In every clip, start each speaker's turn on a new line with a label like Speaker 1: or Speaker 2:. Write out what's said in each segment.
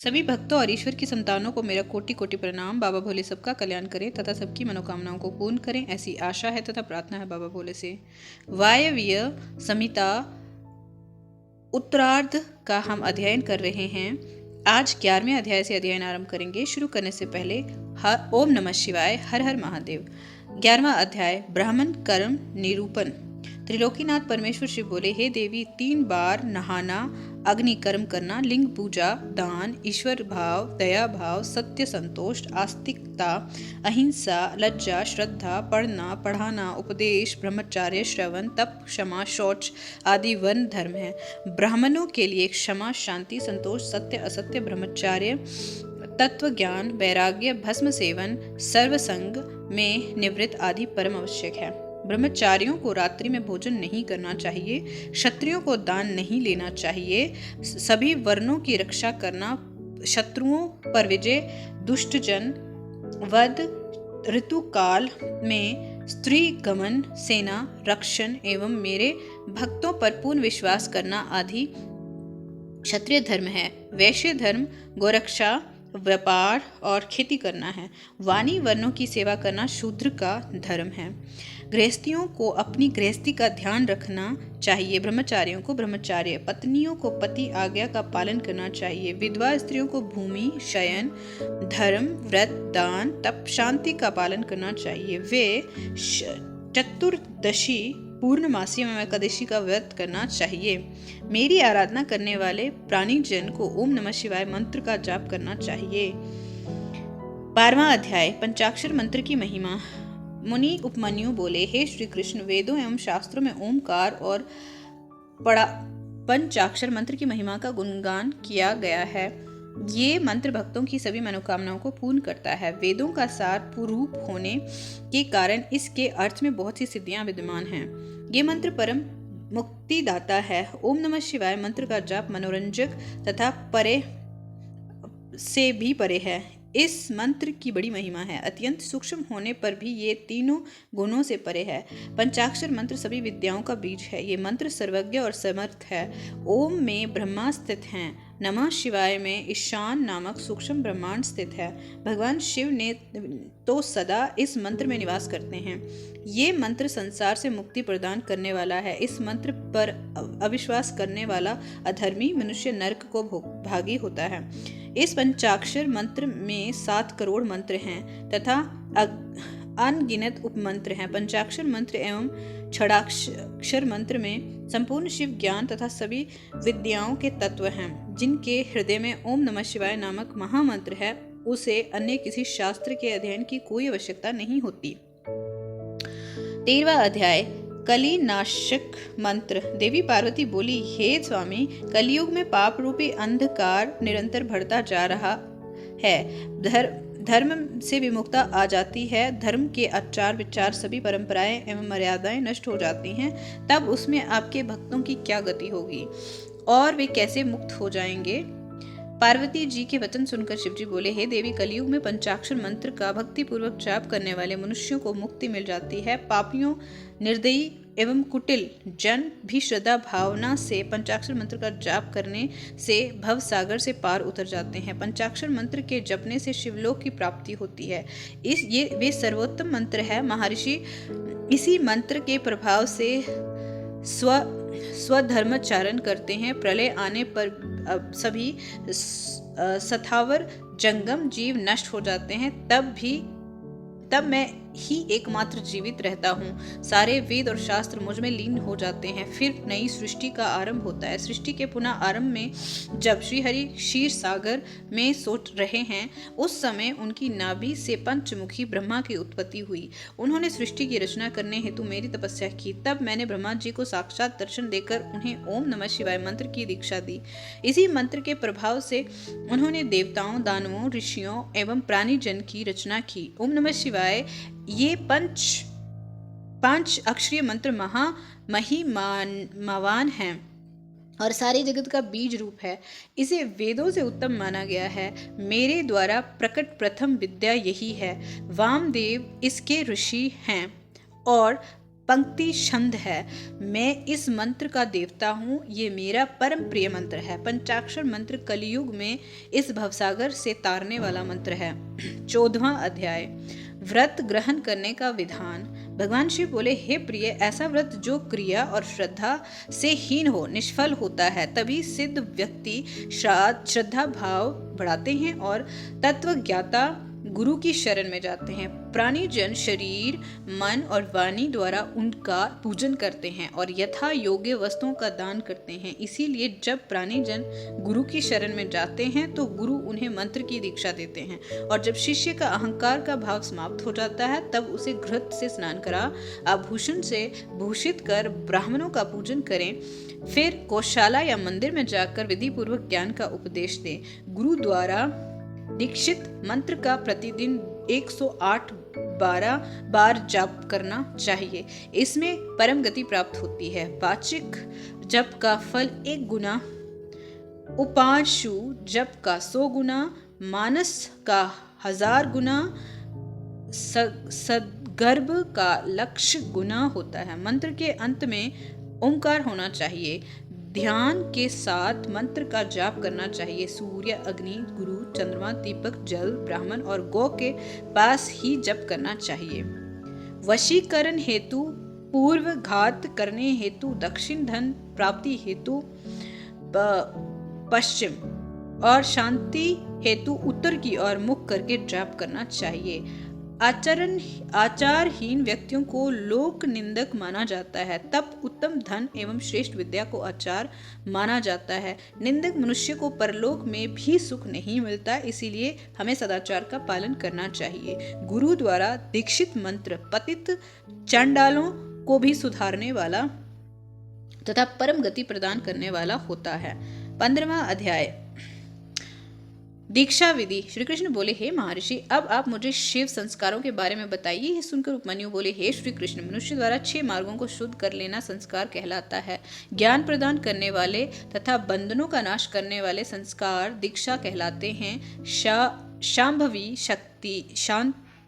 Speaker 1: सभी भक्तों और ईश्वर की संतानों को मेरा कोटि कोटि प्रणाम। बाबा भोले सबका कल्याण करें तथा सबकी मनोकामनाओं को पूर्ण करें, ऐसी आशा है तथा प्रार्थना है बाबा भोले से। वायव्य संहिता उत्तरार्ध का हम अध्ययन कर रहे हैं। आज 11वें अध्याय से अध्ययन आरंभ करेंगे। शुरू करने से पहले ओम नमः शिवाय, हर हर महादेव। 11वां अध्याय ब्राह्मण कर्म निरूपण। त्रिलोकीनाथ परमेश्वर शिव बोले, हे देवी, 3 बार नहाना, अग्नि कर्म करना, लिंग पूजा, दान, ईश्वर भाव, दया भाव, सत्य, संतोष, आस्तिकता, अहिंसा, लज्जा, श्रद्धा, पढ़ना पढ़ाना, उपदेश, ब्रह्मचार्य, श्रवण, तप, क्षमा, शौच आदि वर्ण धर्म है। ब्राह्मणों के लिए क्षमा, शांति, संतोष, सत्य, असत्य, ब्रह्मचार्य, तत्व ज्ञान, वैराग्य, भस्म सेवन, सर्वसंग में निवृत्त आदि परम आवश्यक है। ब्रह्मचारियों को रात्रि में भोजन नहीं करना चाहिए, क्षत्रियों को दान नहीं लेना चाहिए, सभी वर्णों की रक्षा करना, शत्रुओं पर विजय, दुष्टजन वध, ऋतुकाल में स्त्री गमन, सेना रक्षण एवं मेरे भक्तों पर पूर्ण विश्वास करना आदि क्षत्रिय धर्म है। वैश्य धर्म गोरक्षा, व्यापार और खेती करना है। वाणी वर्णों की सेवा करना शूद्र का धर्म है। गृहस्थियों को अपनी गृहस्थी का ध्यान रखना चाहिए, ब्रह्मचारियों को ब्रह्मचार्य, पत्नियों को पति आज्ञा का पालन करना चाहिए, विधवा स्त्रियों को भूमि, शयन, धर्म, व्रत, दान, तप, शांति का पालन करना चाहिए। वे चतुर्दशी, पूर्णमासी एवं एकादशी का व्रत करना चाहिए। मेरी आराधना करने वाले प्राणी जन को ओम नमः शिवाय मंत्र का जाप करना चाहिए। 12वां अध्याय पंचाक्षर मंत्र की महिमा। मुनि उपमन्यु बोले, हे श्री कृष्ण, वेदों एवं शास्त्रों में ओमकार और पंचाक्षर मंत्र की महिमा का गुणगान किया गया है। ये मंत्र भक्तों की सभी मनोकामनाओं को पूर्ण करता है। वेदों का सार पूर्व होने के कारण इसके अर्थ में बहुत सी सिद्धियां विद्यमान हैं। ये मंत्र परम मुक्तिदाता है। ओम नमः शिवाय मंत्र का जाप मनोरंजक तथा परे से भी परे है। इस मंत्र की बड़ी महिमा है। अत्यंत सूक्ष्म होने पर भी ये तीनों गुणों से परे है। पंचाक्षर मंत्र सभी विद्याओं का बीज है। ये मंत्र सर्वज्ञ और समर्थ है। ओम में ब्रह्मा स्थित हैं। नमः शिवाय में ईशान नामक सूक्ष्म ब्रह्मांड स्थित है। भगवान शिव ने तो सदा इस मंत्र में निवास करते हैं। ये मंत्र संसार से मुक्ति प्रदान करने वाला है। इस मंत्र पर अविश्वास करने वाला अधर्मी मनुष्य नरक को भागी होता है। इस पंचाक्षर मंत्र में 7 करोड़ मंत्र हैं तथा अनगिनत उपमंत्र हैं। पंचाक्षर मंत्र एवं षडाक्षर मंत्र में संपूर्ण शिव ज्ञान तथा सभी विद्याओं के तत्व हैं। जिनके हृदय में ओम नमः शिवाय नामक महामंत्र है, उसे अन्य किसी शास्त्र के अध्ययन की कोई आवश्यकता नहीं होती। 13वां अध्याय कली नाशक मंत्र। देवी पार्वती बोली, हे स्वामी, कलयुग में पाप रूपी अंधकार निरंतर बढ़ता जा रहा है। धर्म से विमुखता आ जाती है। धर्म के आचार विचार सभी परंपराएं एवं मर्यादाएं नष्ट हो जाती हैं। तब उसमें आपके भक्तों की क्या गति होगी और वे कैसे मुक्त हो जाएंगे? पार्वती जी के वचन सुनकर शिवजी बोले, हे देवी, कलयुग में पंचाक्षर मंत्र का भक्ति पूर्वक जाप करने वाले मनुष्यों को मुक्ति मिल जाती है। पापियों, निर्दयी एवं कुटिल जन भी श्रद्धा भावना से पंचाक्षर मंत्र का जाप करने से भव सागर से पार उतर जाते हैं। पंचाक्षर मंत्र के जपने से शिवलोक की प्राप्ति होती है। ये वे सर्वोत्तम मंत्र है। महर्षि इसी मंत्र के प्रभाव से स्वधर्माचरण करते हैं। प्रलय आने पर सभी सथावर जंगम जीव नष्ट हो जाते हैं। तब मैं ही एकमात्र जीवित रहता हूँ। सारे वेद और शास्त्र मुझ में लीन हो जाते हैं। फिर नई सृष्टि का आरंभ होता है। सृष्टि के पुनः आरंभ में जब श्रीहरि क्षीर सागर में सोच रहे हैं, उस समय उनकी नाभि से पंचमुखी ब्रह्मा की उत्पत्ति हुई। उन्होंने सृष्टि की रचना करने हेतु मेरी तपस्या की। तब मैंने ब्रह्मा जी को साक्षात दर्शन देकर उन्हें ओम नमः शिवाय मंत्र की दीक्षा दी। इसी मंत्र के प्रभाव से उन्होंने देवताओं, दानवों, ऋषियों एवं प्राणी जन की रचना की। ओम नमः शिवाय ये पांच अक्षरीय मंत्र महिमावान है और सारे जगत का बीज रूप है। इसे वेदों से उत्तम माना गया है। मेरे द्वारा प्रकट प्रथम विद्या यही है। वामदेव इसके ऋषि हैं और पंक्ति छंद है। मैं इस मंत्र का देवता हूँ, ये मेरा परम प्रिय मंत्र है। पंचाक्षर मंत्र कलयुग में इस भवसागर से तारने वाला मंत्र है। 14वां अध्याय, व्रत ग्रहण करने का विधान। भगवान शिव बोले, हे प्रिय, ऐसा व्रत जो क्रिया और श्रद्धा से हीन हो, निष्फल होता है। तभी सिद्ध व्यक्ति श्रद्धा भाव बढ़ाते हैं और तत्वज्ञाता गुरु की शरण में जाते हैं। प्राणी जन शरीर, मन और वाणी द्वारा उनका पूजन करते हैं और यथा योग्य वस्तुओं का दान करते हैं। इसीलिए जब प्राणी जन गुरु की शरण में जाते हैं तो गुरु उन्हें मंत्र की दीक्षा देते हैं, और जब शिष्य का अहंकार का भाव समाप्त हो जाता है तब उसे घृत से स्नान करा, आभूषण से भूषित कर ब्राह्मणों का पूजन करें, फिर गौशाला या मंदिर में जाकर विधि पूर्वक ज्ञान का उपदेश दें। गुरु द्वारा दीक्षित मंत्र का प्रतिदिन 108 बार जाप करना चाहिए। इसमें परम गति प्राप्त होती है। वाचिक जप का फल 1 गुना, उपांशु जप का 100 गुना, मानस का 1000 गुना, सदगर्भ का 1,00,000 गुना होता है। मंत्र के अंत में ओंकार होना चाहिए। ध्यान के साथ मंत्र का जाप करना चाहिए। सूर्य, अग्नि, गुरु, चंद्रमा, दीपक, जल, ब्राह्मण और गौ के पास ही जप करना चाहिए। वशीकरण हेतु पूर्व, घात करने हेतु दक्षिण, धन प्राप्ति हेतु पश्चिम और शांति हेतु उत्तर की ओर मुख करके जाप करना चाहिए। आचारहीन व्यक्तियों को लोक निंदक माना जाता है, तब उत्तम धन एवं श्रेष्ठ विद्या को आचार माना जाता है। निंदक मनुष्य को परलोक में भी सुख नहीं मिलता, इसीलिए हमें सदाचार का पालन करना चाहिए। गुरु द्वारा दीक्षित मंत्र पतित चांडालों को भी सुधारने वाला तथा परम गति प्रदान करने वाला होता है। 15वां अध्याय, दीक्षा विधि। श्री कृष्ण बोले, हे महर्षि, अब आप मुझे शिव संस्कारों के बारे में बताइए। यह सुनकर उपमन्यु बोले, हे श्री कृष्ण, मनुष्य द्वारा 6 मार्गों को शुद्ध कर लेना संस्कार कहलाता है। ज्ञान प्रदान करने वाले तथा बंधनों का नाश करने वाले संस्कार दीक्षा कहलाते हैं। शांभवी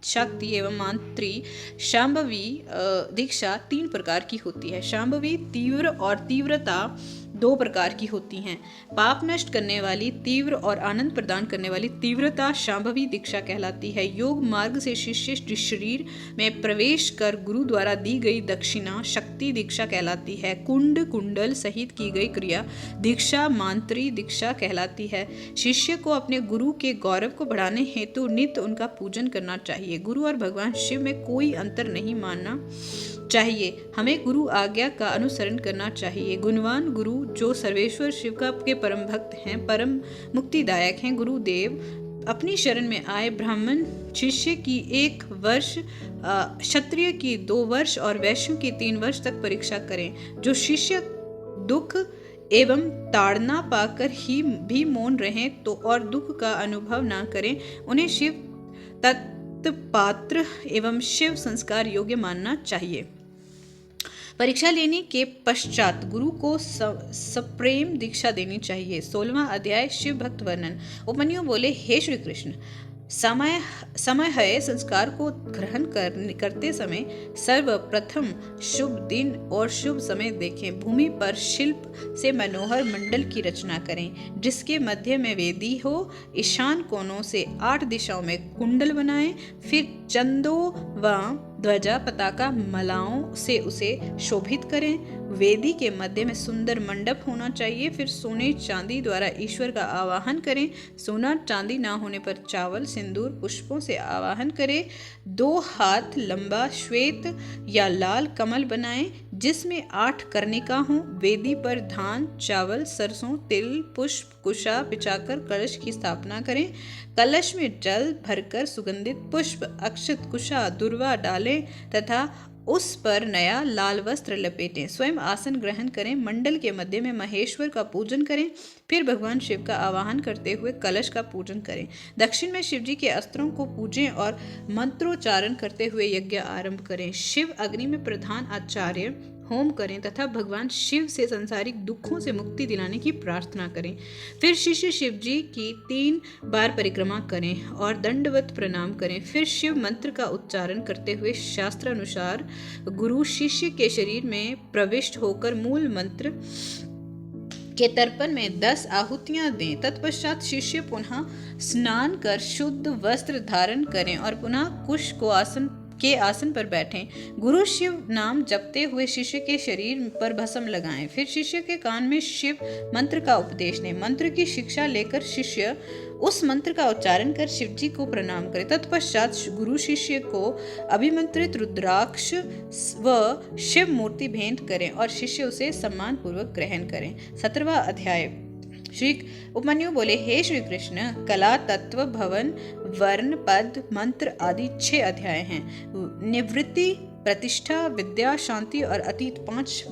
Speaker 1: शक्ति एवं मांत्री शांभवी दीक्षा 3 प्रकार की होती है। शांभवी तीव्र और तीव्रता 2 प्रकार की होती हैं। पाप नष्ट करने वाली तीव्र और आनंद प्रदान करने वाली तीव्रता शांभवी दीक्षा कहलाती है। योग मार्ग से शिष्य शरीर में प्रवेश कर गुरु द्वारा दी गई दक्षिणा शक्ति दीक्षा कहलाती है। कुंडल सहित की गई क्रिया दीक्षा मांत्री दीक्षा कहलाती है। शिष्य को अपने गुरु के गौरव को बढ़ाने हेतु नित्य उनका पूजन करना चाहिए। गुरु और भगवान शिव में कोई अंतर नहीं मानना चाहिए। हमें गुरु आज्ञा का अनुसरण करना चाहिए। गुणवान गुरु जो सर्वेश्वर शिव का के परम भक्त हैं, परम मुक्तिदायक हैं। गुरुदेव अपनी शरण में आए ब्राह्मण शिष्य की 1 वर्ष, क्षत्रिय की 2 वर्ष और वैश्य की 3 वर्ष तक परीक्षा करें। जो शिष्य दुख एवं ताड़ना पाकर ही भी मौन रहें तो और दुख का अनुभव ना करें, उन्हें शिव तत्पात्र एवं शिव संस्कार योग्य मानना चाहिए। परीक्षा लेने के पश्चात गुरु को सप्रेम दीक्षा देनी चाहिए। 16वां अध्याय, शिव भक्त वर्णन। उपमन्यु बोले, हे श्री कृष्ण, समय है संस्कार को ग्रहण करते समय सर्वप्रथम शुभ दिन और शुभ समय देखें। भूमि पर शिल्प से मनोहर मंडल की रचना करें, जिसके मध्य में वेदी हो। ईशान कोनों से 8 दिशाओं में कुंडल बनाएं। फिर चंदों व ध्वजा पताका मालाओं से उसे शोभित करें। वेदी के मध्य में सुंदर मंडप होना चाहिए। फिर सोने चांदी द्वारा ईश्वर का आवाहन करें। सोना चांदी ना होने पर चावल सिंदूर पुष्पों से आवाहन करें। 2 हाथ लंबा श्वेत या लाल कमल बनाएं, जिसमें 8 कर्णिका हों। वेदी पर धान चावल सरसों तिल पुष्प कुशा बिछाकर कलश की स्थापना करें। कलश में जल भरकर सुगंधित पुष्प अक्षत कुशा दुर्वा डालें तथा उस पर नया लाल वस्त्र लपेटें। स्वयं आसन ग्रहण करें। मंडल के मध्य में महेश्वर का पूजन करें। फिर भगवान शिव का आवाहन करते हुए कलश का पूजन करें। दक्षिण में शिव जी के अस्त्रों को पूजें और मंत्रोच्चारण करते हुए यज्ञ आरंभ करें। शिव अग्नि में प्रधान आचार्य होम करें तथा भगवान शिव से सांसारिक दुखों से मुक्ति दिलाने की प्रार्थना करें। फिर शिष्य शिव जी की 3 बार परिक्रमा करें और दंडवत प्रणाम करें। फिर शिव मंत्र का उच्चारण करते हुए शास्त्रानुसार गुरु शिष्य के शरीर में प्रविष्ट होकर मूल मंत्र के तर्पण में 10 आहुतियां दें। तत्पश्चात शिष्य पुनः स्नान कर शुद्ध वस्त्र धारण करें और पुनः कुश को आसन पर बैठें। गुरु शिव नाम जपते हुए शिष्य के शरीर पर भस्म लगाएं। फिर शिष्य के कान में शिव मंत्र का उपदेश दें। मंत्र की शिक्षा लेकर शिष्य उस मंत्र का उच्चारण कर शिव जी को प्रणाम करे। तत्पश्चात गुरु शिष्य को अभिमंत्रित रुद्राक्ष व शिव मूर्ति भेंट करें और शिष्य उसे सम्मान पूर्वक ग्रहण करें। 17वां अध्याय। श्री उपमन्यु बोले, हे श्री कृष्ण, कला, तत्व, भवन, वर्ण, पद, मंत्र आदि 6 अध्याय हैं। निवृत्ति, प्रतिष्ठा, विद्या, शांति और अतीत 5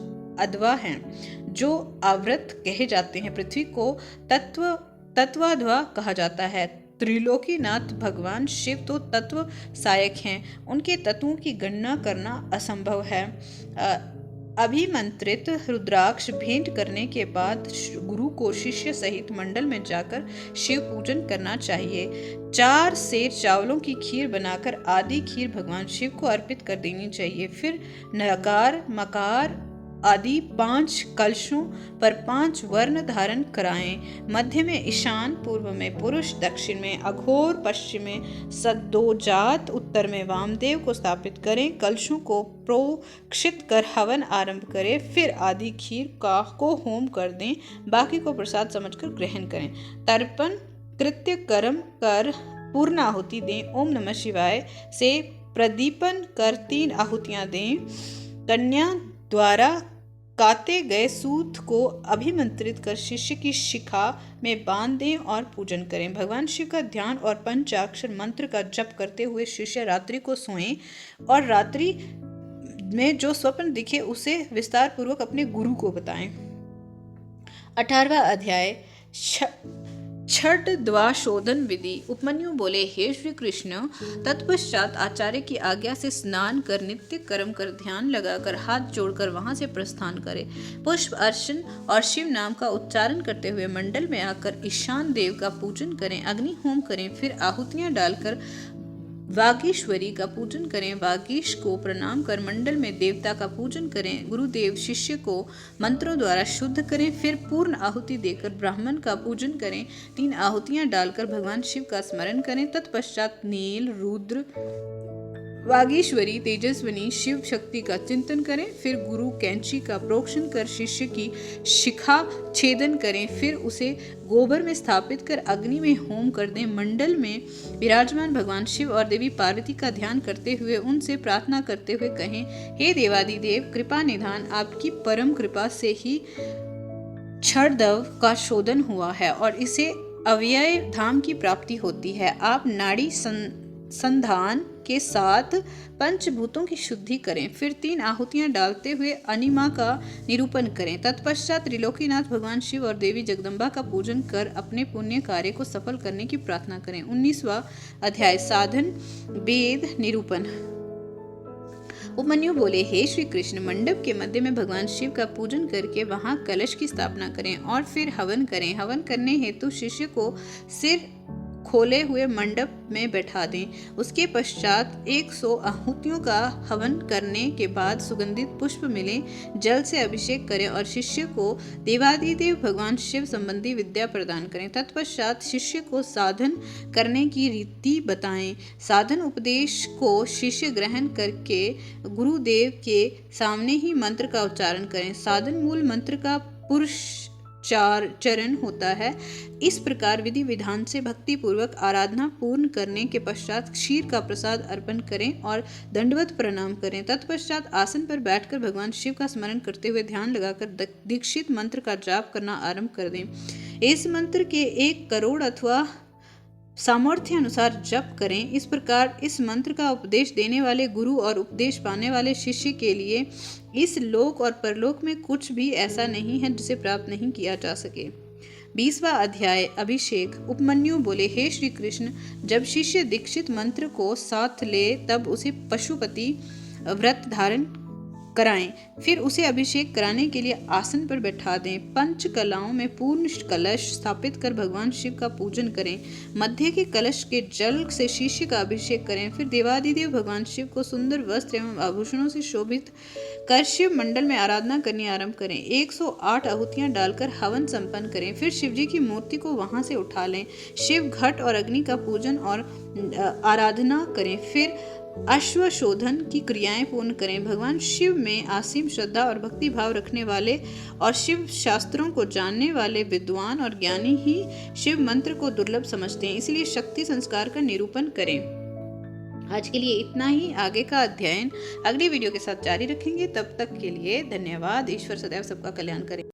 Speaker 1: अध्याय हैं जो आवृत कहे जाते हैं। पृथ्वी को तत्वाध्वा कहा जाता है। त्रिलोकीनाथ भगवान शिव तो तत्व सहायक हैं, उनके तत्वों की गणना करना असंभव है। अभिमंत्रित रुद्राक्ष भेंट करने के बाद गुरु को शिष्य सहित मंडल में जाकर शिव पूजन करना चाहिए। 4 सेर चावलों की खीर बनाकर आदि खीर भगवान शिव को अर्पित कर देनी चाहिए। फिर नकार, मकार आदि 5 कलशों पर 5 वर्ण धारण कराएं। मध्य में ईशान, पूर्व में पुरुष, दक्षिण में अघोर, पश्चिम में सद्योजात, उत्तर में वामदेव को स्थापित करें। कलशों को प्रोक्षित कर हवन आरंभ करें। फिर आदि खीर को होम कर दें, बाकी को प्रसाद समझकर ग्रहण करें। तर्पण कृत्य कर्म कर पूर्ण आहुति दें। ओम नमः शिवाय से प्रदीपन कर 3 आहुतियां दें। कन्या द्वारा काते गए सूत को अभिमंत्रित कर शिष्य की शिखा में बांध दें और पूजन करें। भगवान शिव का ध्यान और पंचाक्षर मंत्र का जप करते हुए शिष्य रात्रि को सोएं और रात्रि में जो स्वप्न दिखे उसे विस्तार पूर्वक अपने गुरु को बताएं। 18वां अध्याय। छठ द्वाशोधन विधि। उपमन्यु बोले, हे श्री कृष्ण, तत्पश्चात आचार्य की आज्ञा से स्नान कर नित्य कर्म कर ध्यान लगाकर हाथ जोड़कर वहां से प्रस्थान करे। पुष्प अर्चन और शिव नाम का उच्चारण करते हुए मंडल में आकर ईशान देव का पूजन करें। अग्नि होम करें। फिर आहुतियां डालकर वागीश्वरी का पूजन करें। वागीश को प्रणाम कर मंडल में देवता का पूजन करें। गुरुदेव शिष्य को मंत्रों द्वारा शुद्ध करें। फिर पूर्ण आहुति देकर ब्राह्मण का पूजन करें। 3 आहुतियां डालकर भगवान शिव का स्मरण करें। तत्पश्चात नील, रुद्र, वागीश्वरी, तेजस्विनी शिव शक्ति का चिंतन करें। फिर गुरु कैंची का प्रोक्षण कर शिष्य की शिखा छेदन करें। फिर उसे गोबर में स्थापित कर अग्नि में होम कर दें। मंडल में विराजमान भगवान शिव और देवी पार्वती का ध्यान करते हुए उनसे प्रार्थना करते हुए कहें, हे देवादिदेव, कृपा निधान, आपकी परम कृपा से ही क्षरदव का शोधन हुआ है और इसे अव्यय धाम की प्राप्ति होती है। आप नाड़ी संधान के साथ पंचभूतों की शुद्धि करें। फिर 3 आहुतियां डालते हुए अनिमा का निरूपण करें। तत्पश्चात त्रिलोकीनाथ भगवान शिव और देवी जगदम्बा का पूजन कर अपने पुण्य कार्य को सफल करने की प्रार्थना करें। 19वां अध्याय। साधन वेद निरूपण। उपमन्यु बोले, हे श्री कृष्ण, मंडप के मध्य में भगवान शिव का पूजन करके वहां कलश की स्थापना करें और फिर हवन करें। हवन करने हेतु शिष्य को सिर खोले हुए मंडप में बैठा दें। उसके पश्चात 100 आहुतियों का हवन करने के बाद सुगंधित पुष्प मिले जल से अभिषेक करें और शिष्य को देवादिदेव भगवान शिव संबंधी विद्या प्रदान करें। तत्पश्चात शिष्य को साधन करने की रीति बताएं। साधन उपदेश को शिष्य ग्रहण करके गुरुदेव के सामने ही मंत्र का उच्चारण करें। साधन मूल मंत्र का पुरुष चरण होता है। इस प्रकार विधि विधान से भक्ति पूर्वक आराधना पूर्ण करने के पश्चात क्षीर का प्रसाद अर्पण करें और दंडवत प्रणाम करें। तत्पश्चात आसन पर बैठकर भगवान शिव का स्मरण करते हुए ध्यान लगाकर दीक्षित मंत्र का जाप करना आरंभ कर दें। इस मंत्र के 1 करोड़ अथवा सामर्थ्य अनुसार जप करें। इस प्रकार इस मंत्र का उपदेश देने वाले गुरु और उपदेश पाने वाले शिष्य के लिए इस लोक और परलोक में कुछ भी ऐसा नहीं है जिसे प्राप्त नहीं किया जा सके। 20वां अध्याय। अभिषेक। उपमन्यु बोले, हे श्री कृष्ण, जब शिष्य दीक्षित मंत्र को साथ ले तब उसे पशुपति व्रत धारण कराएं। फिर उसे अभिषेक कराने के लिए आसन पर बैठा दें। पंच कलाओं में पूर्ण कलश स्थापित कर भगवान शिव का पूजन करें। मध्य के कलश के जल से शिष्य का अभिषेक करें। फिर देवादिदेव भगवान शिव को सुंदर वस्त्र एवं आभूषणों से शोभित कर शिव मंडल में आराधना करनी आरंभ करें। 108 आहुतियां डालकर हवन संपन्न करें। फिर शिव जी की मूर्ति को वहां से उठा लें। शिव घट और अग्नि का पूजन और आराधना करें। फिर अश्वशोधन की क्रियाएं पूर्ण करें। भगवान शिव में असीम श्रद्धा और भक्ति भाव रखने वाले और शिव शास्त्रों को जानने वाले विद्वान और ज्ञानी ही शिव मंत्र को दुर्लभ समझते हैं, इसलिए शक्ति संस्कार का निरूपण करें। आज के लिए इतना ही। आगे का अध्ययन अगली वीडियो के साथ जारी रखेंगे। तब तक के लिए धन्यवाद। ईश्वर सदैव सबका कल्याण करें।